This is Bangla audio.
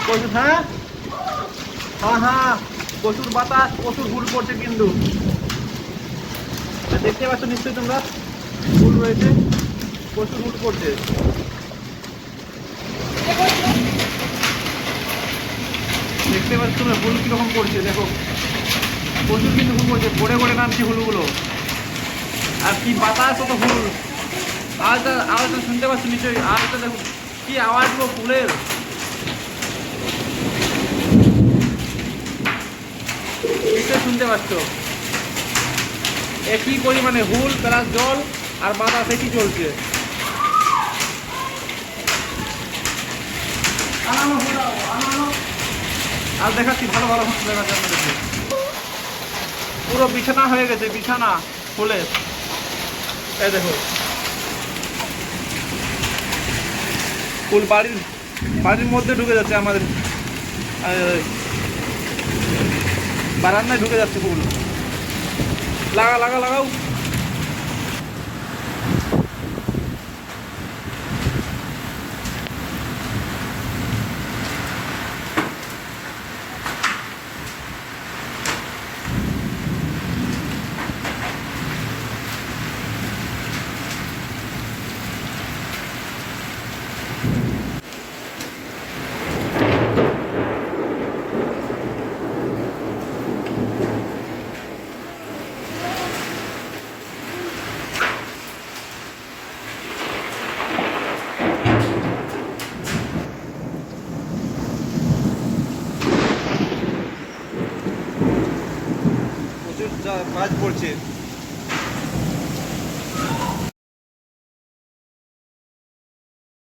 প্রচুর, হ্যাঁ হ্যাঁ হ্যাঁ, প্রচুর বাতাস, প্রচুর হুল পড়ছে কিন্তু। দেখতে পাচ্ছ নিশ্চয়ই তোমরা, হুল রয়েছে, প্রচুর হুল পড়ছে। দেখতে পাচ্ছ তোমরা হুল কিরকম পড়ছে, দেখো প্রচুর কিন্তু হুল পড়ছে, পড়ে পড়ে নামছে হুলগুলো। আর কি বাতাস, অত হুল। আওয়াজটা শুনতে পাচ্ছ নিশ্চয়ই, আওয়াজটা দেখো কি আওয়াজ গো ফুলের, নিশ্চয়ই শুনতে পাচ্ছ। একই পরিমাণে হুল প্লাস জল আর বাতাস একই চলছে। আর দেখাচ্ছি ভালো ভালো হুল দেখাচ্ছি আপনাদেরকে। পুরো বিছানা হয়ে গেছে, বিছানা ফুলে। এই দেখো ফুল বাড়ির মধ্যে ঢুকে যাচ্ছে, আমাদের বারান্দায় ঢুকে যাচ্ছে ফুল। লাগাও। প্রচুর বাজ পড়ছে।